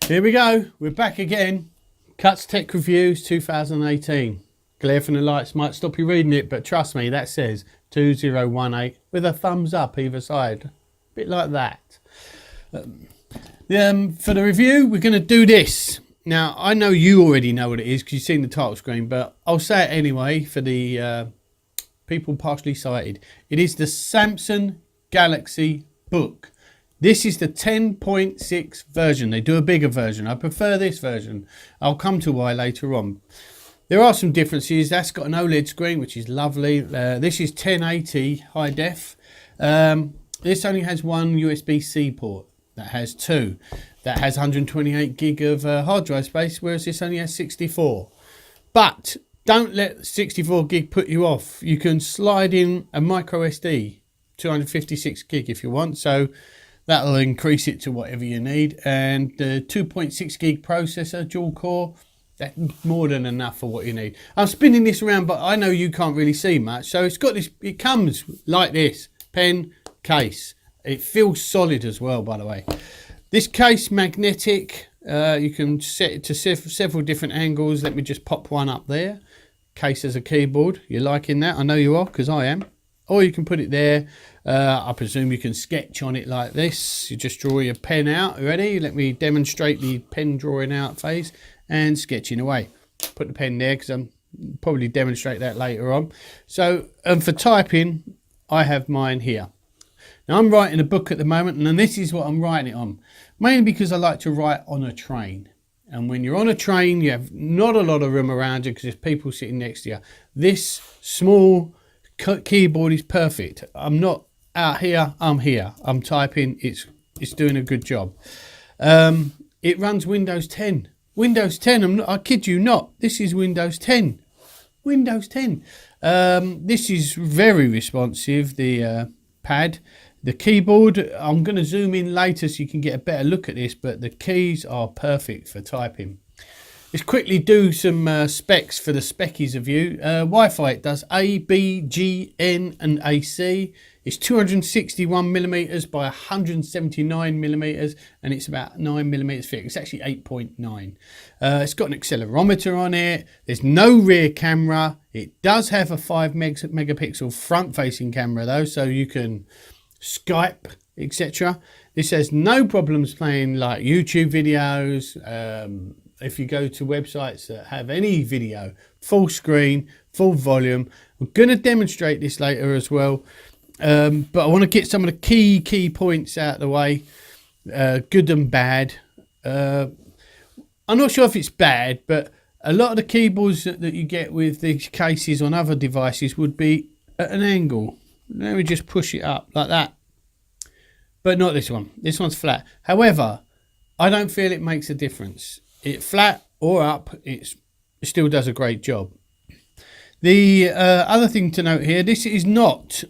Here we go, we're back again. Cuts Tech Reviews 2018. Glare from the lights might stop you reading it, but trust me, that says 2018 with a thumbs up either side. A bit like that. For the review, we're going to do this. Now, I know you already know what it is because you've seen the title screen, but I'll say it anyway for the people partially sighted. It is the Samsung Galaxy Book. This is the 10.6 version. They do a bigger version. I prefer this version. I'll come to why later on. There are some differences. That's got an OLED screen, which is lovely. This is 1080 high def. This only has one USB-C port. That has two. That has 128 gig of hard drive space, whereas this only has 64. But don't let 64 gig put you off. You can slide in a MicroSD, 256 gig if you want. So that'll increase it to whatever you need. And the 2.6 gig processor, dual core, that's more than enough for what you need. I'm spinning this around, but I know you can't really see much. So it's got this, it comes like this, pen, case. It feels solid as well, by the way. This case, magnetic, you can set it to several different angles. Let me just pop one up there. Case as a keyboard. You're liking that? I know you are, because I am. Or you can put it there. I presume you can sketch on it like this. You just draw your pen out. Ready? Let me demonstrate the pen drawing out phase and sketching away. Put the pen there because I'm probably demonstrate that later on. So, and for typing, I have mine here. Now I'm writing a book at the moment, and this is what I'm writing it on. Mainly because I like to write on a train. And when you're on a train, you have not a lot of room around you because there's people sitting next to you. This small keyboard is perfect. I'm not out here, I'm here. I'm typing, it's doing a good job. It runs Windows 10. Windows 10, I kid you not, this is Windows 10. Windows 10. This is very responsive, the pad. The keyboard, I'm going to zoom in later so you can get a better look at this, but the keys are perfect for typing. Let's quickly do some specs for the speckies of you. Wi-Fi, it does A, B, G, N and AC. It's 261 millimeters by 179 millimeters, and it's about 9 millimeters thick. It's actually 8.9. It's got an accelerometer on it. There's no rear camera. It does have a 5 megapixel front-facing camera though, so you can Skype, etc. This has no problems playing like YouTube videos. If you go to websites that have any video, full screen, full volume. I'm going to demonstrate this later as well. But I want to get some of the key points out of the way, good and bad. I'm not sure if it's bad, but a lot of the keyboards that you get with these cases on other devices would be at an angle. Let me just push it up like that. But not this one. This one's flat. However, I don't feel it makes a difference. It flat or up, it still does a great job. The other thing to note here, this is not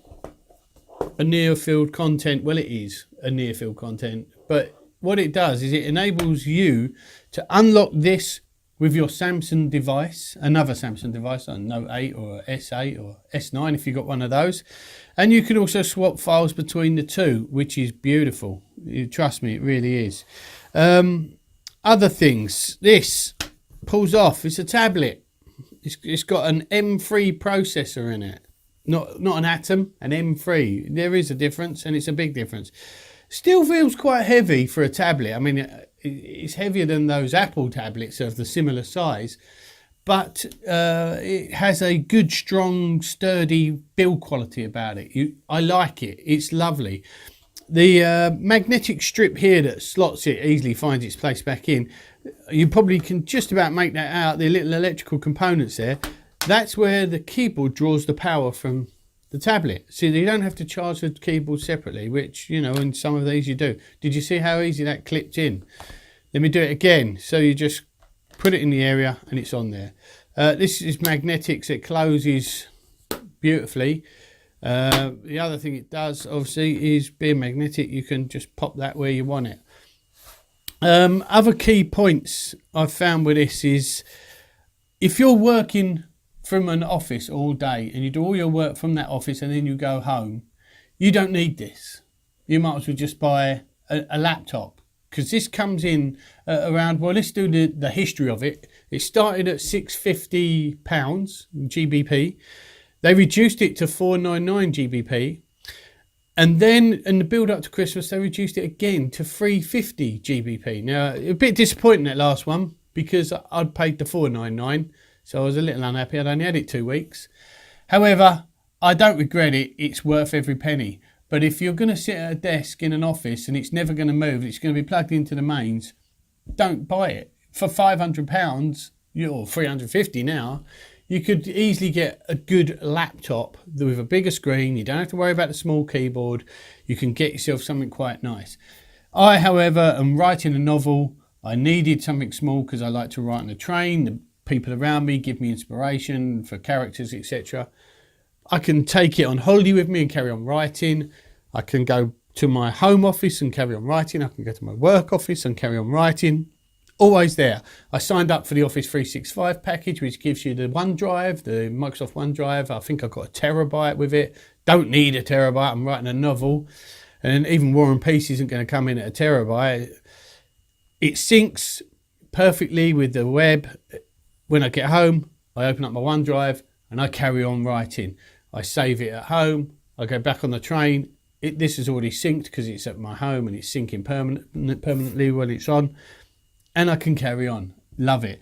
a near field content. Well, it is a near field content, but what it does is it enables you to unlock this with your Samsung device, another Samsung device, a Note 8 or S8 or S9 if you've got one of those. And you can also swap files between the two, which is beautiful. Trust me, it really is. Other things, this pulls off. It's a tablet. It's got an M3 processor in it. Not an Atom, an M3. There is a difference, and it's a big difference. Still feels quite heavy for a tablet. I mean, it's heavier than those Apple tablets of the similar size, but it has a good, strong, sturdy build quality about it. I like it. It's lovely. The magnetic strip here that slots it easily finds its place back in. You probably can just about make that out, the little electrical components there. That's where the keyboard draws the power from the tablet. So you don't have to charge the keyboard separately, which, you know, in some of these you do. Did you see how easy that clipped in? Let me do it again. So you just put it in the area and it's on there. This is magnetic, so it closes beautifully. The other thing it does, obviously, is being magnetic. You can just pop that where you want it. Other key points I've found with this is if you're working from an office all day and you do all your work from that office and then you go home, you don't need this. You might as well just buy a laptop because this comes in around, well, let's do the history of it. It started at £650 GBP. They reduced it to £499 GBP. And then in the build up to Christmas, they reduced it again to £350 GBP. Now, a bit disappointing that last one, because I'd paid the £499, so I was a little unhappy. I'd only had it 2 weeks. However, I don't regret it. It's worth every penny. But if you're going to sit at a desk in an office and it's never going to move, it's going to be plugged into the mains, don't buy it. For £500, or £350 now, you could easily get a good laptop with a bigger screen. You don't have to worry about the small keyboard. You can get yourself something quite nice. I, however, am writing a novel. I needed something small because I like to write on the train. The people around me give me inspiration for characters, etc. I can take it on holiday with me and carry on writing. I can go to my home office and carry on writing. I can go to my work office and carry on writing. Always there. I signed up for the Office 365 package, which gives you the OneDrive, the Microsoft OneDrive. I think I've got a terabyte with it. Don't need a terabyte. I'm writing a novel. And even War and Peace isn't going to come in at a terabyte. It syncs perfectly with the web. When I get home, I open up my OneDrive and I carry on writing. I save it at home. I go back on the train. This is already synced because it's at my home and it's syncing permanently when it's on. And I can carry on. Love it.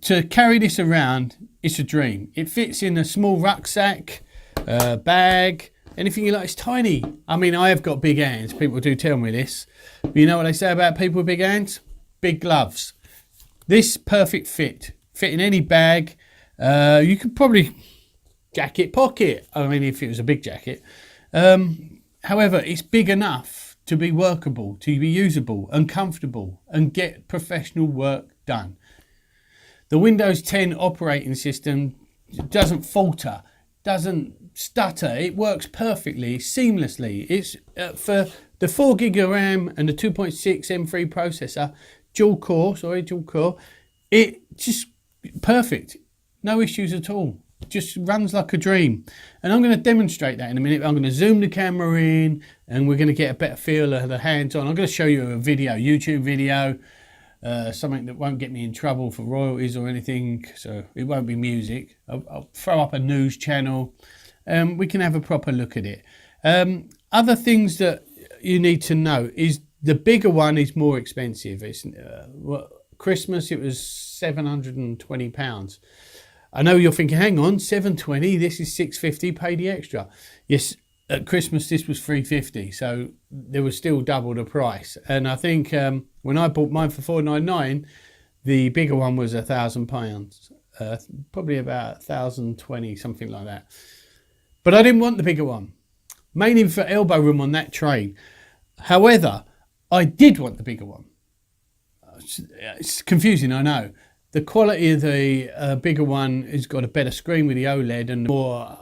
To carry this around, it's a dream. It fits in a small rucksack, bag, anything you like. It's tiny. I mean, I have got big hands. People do tell me this. But you know what they say about people with big hands? Big gloves. This perfect fit. Fit in any bag. You could probably jacket pocket. I mean, if it was a big jacket. However, it's big enough to be workable, to be usable and comfortable and get professional work done. The Windows 10 operating system doesn't falter, doesn't stutter. It works perfectly, seamlessly. It's for the 4 gig of RAM and the 2.6 M3 processor, dual core. It just perfect. No issues at all. Just runs like a dream. And I'm going to demonstrate that in a minute. I'm going to zoom the camera in and we're going to get a better feel of the hands-on. I'm going to show you a video, YouTube video, something that won't get me in trouble for royalties or anything, so it won't be music. I'll throw up a news channel and we can have a proper look at it. Other things that you need to know is the bigger one is more expensive. It's Christmas, it was £720. I know you're thinking, hang on, $720, this is $650, pay the extra. Yes, at Christmas this was $350, so there was still double the price. And I think when I bought mine for $499, the bigger one was £1,000, probably about $1,020, something like that. But I didn't want the bigger one, mainly for elbow room on that train. However, I did want the bigger one. It's confusing, I know. The quality of the bigger one has got a better screen with the OLED and more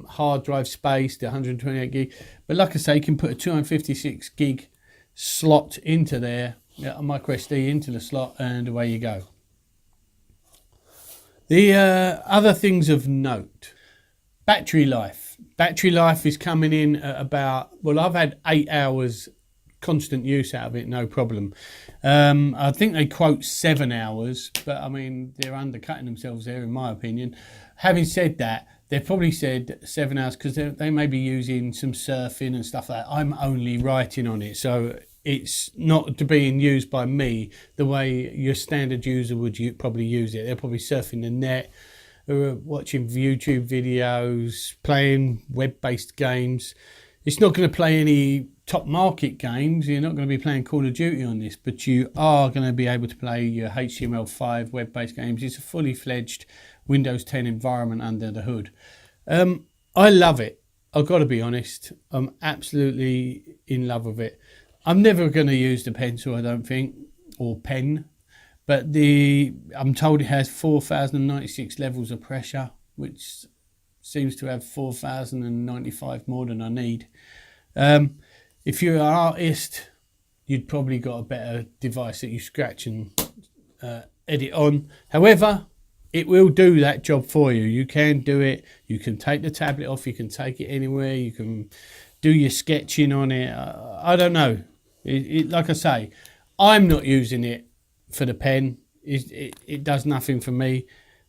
hard drive space, the 128 gig. But like I say, you can put a 256 gig slot into there, a MicroSD into the slot, and away you go. The other things of note, battery life. Battery life is coming in at about, well, I've had 8 hours constant use out of it, no problem. I think they quote 7 hours, but I mean, they're undercutting themselves there in my opinion. Having said that, they've probably said 7 hours because they may be using some surfing and stuff like that. I'm only writing on it, so it's not being used by me the way your standard user would probably use it. They're probably surfing the net, or watching YouTube videos, playing web-based games. It's not going to play any top market games. You're not going to be playing Call of Duty on this, but you are going to be able to play your HTML5 web-based games. It's a fully fledged Windows 10 environment under the hood. I love it. I've got to be honest. I'm absolutely in love with it. I'm never going to use the pencil, I don't think, or pen, but I'm told it has 4,096 levels of pressure, which seems to have 4,095 more than I need. If you're an artist, you'd probably got a better device that you scratch and edit on. However, it will do that job for you. You can do it. You can take the tablet off. You can take it anywhere. You can do your sketching on it. I don't know. Like I say, I'm not using it for the pen. It does nothing for me,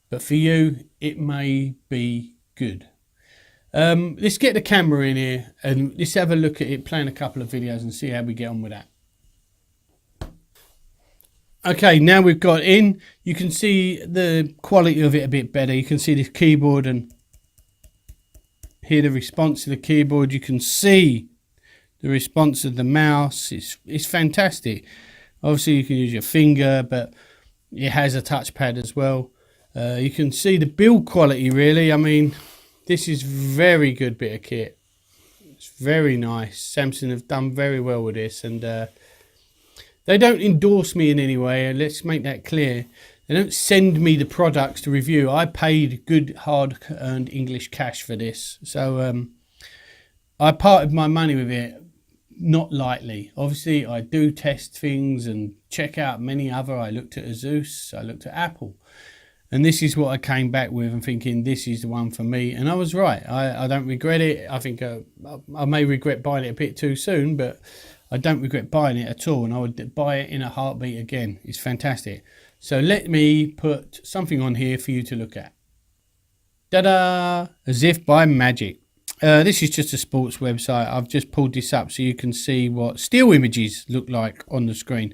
but for you, it may be good. Let's get the camera in here and let's have a look at it, playing a couple of videos and see how we get on with that. Okay, now we've got in, you can see the quality of it a bit better. You can see the keyboard and hear the response to the keyboard. You can see the response of the mouse. It's fantastic. Obviously you can use your finger, but it has a touchpad as well. You can see the build quality really. I mean, this is very good bit of kit. It's very nice. Samsung have done very well with this, and they don't endorse me in any way, and let's make that clear. They don't send me the products to review. I paid good hard-earned English cash for this. So I parted my money with it, not lightly. Obviously, I do test things and check out many other. I looked at Asus, I looked at Apple. And this is what I came back with and thinking this is the one for me. And I was right. I don't regret it. I think I may regret buying it a bit too soon, but I don't regret buying it at all, and I would buy it in a heartbeat again. It's fantastic. So let me put something on here for you to look at. Ta-da! As if by magic. This is just a sports website. I've just pulled this up so you can see what still images look like on the screen.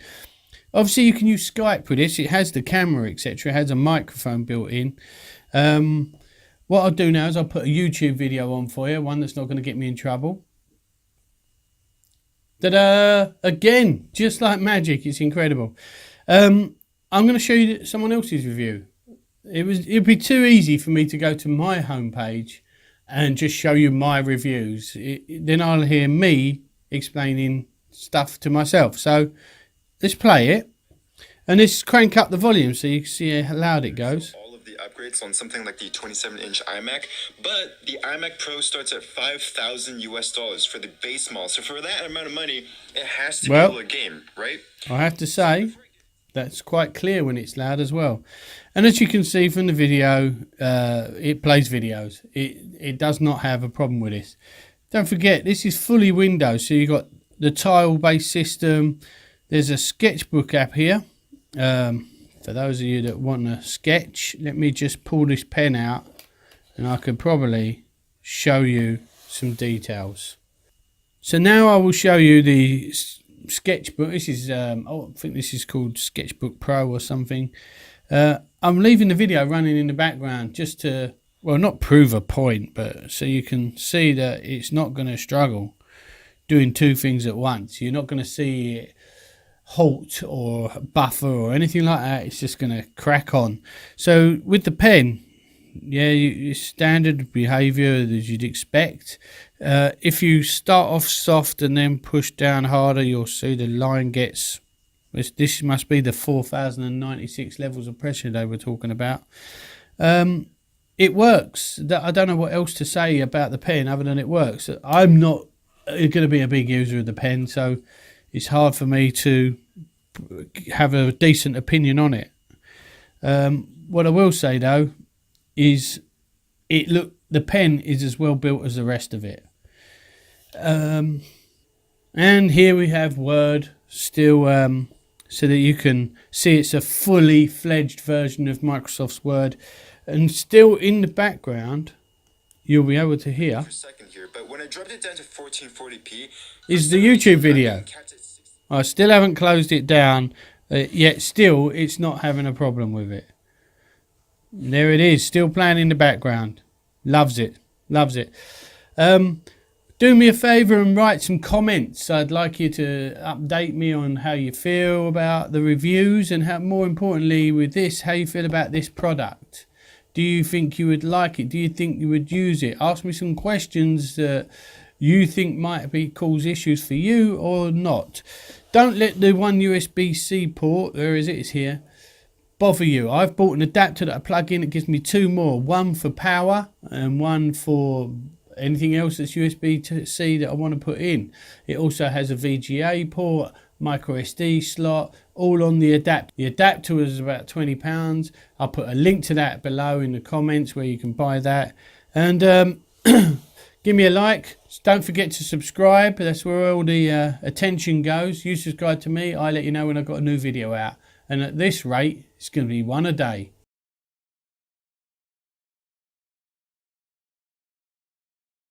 Obviously you can use Skype with this. It has the camera, etc. It has a microphone built in. What I'll do now is I'll put a YouTube video on for you, one that's not going to get me in trouble. Ta-da! Again, just like magic, it's incredible. I'm going to show you someone else's review. It'd be too easy for me to go to my homepage and just show you my reviews. Then I'll hear me explaining stuff to myself. So let's play it, and let's crank up the volume so you can see how loud it goes. Upgrades on something like the 27-inch iMac, but the iMac Pro starts at $5,000 for the base model. So for that amount of money, it has to be able to game, right? I have to say that's quite clear when it's loud as well. And as you can see from the video, it plays videos. It does not have a problem with this. Don't forget, this is fully Windows, so you've got the tile-based system. There's a Sketchbook app here. For those of you that want to sketch, let me just pull this pen out and I could probably show you some details. So now I will show you the Sketchbook. This is, I think this is called Sketchbook Pro or something. I'm leaving the video running in the background just to, well, not prove a point, but so you can see that it's not going to struggle doing two things at once. You're not going to see it halt or buffer or anything like that. It's just going to crack on. So with the pen, yeah, standard behavior as you'd expect. If you start off soft and then push down harder, you'll see the line gets, this must be the 4096 levels of pressure they were talking about. It works. I don't know what else to say about the pen other than it works. I'm not going to be a big user of the pen, so it's hard for me to have a decent opinion on it. What I will say though is the pen is as well built as the rest of it. And here we have Word still, so that you can see it's a fully fledged version of Microsoft's Word, and still in the background you'll be able to hear but when I dropped it down to 1440p is the YouTube video. I still haven't closed it down, yet still it's not having a problem with it. There it is, still playing in the background. Loves it, loves it. Do me a favour and write some comments. I'd like you to update me on how you feel about the reviews, and how, more importantly with this, how you feel about this product. Do you think you would like it? Do you think you would use it? Ask me some questions that you think might cause issues for you or not. Don't let the one USB-C port, where is it? It's here, bother you. I've bought an adapter that I plug in. It gives me two more, one for power and one for anything else that's USB-C that I want to put in. It also has a VGA port, MicroSD slot, all on the adapter. The adapter was about £20. I'll put a link to that below in the comments where you can buy that. And Give me a like. Don't forget to subscribe. That's where all the attention goes. You subscribe to me, I let you know when I've got a new video out. And at this rate, it's going to be one a day.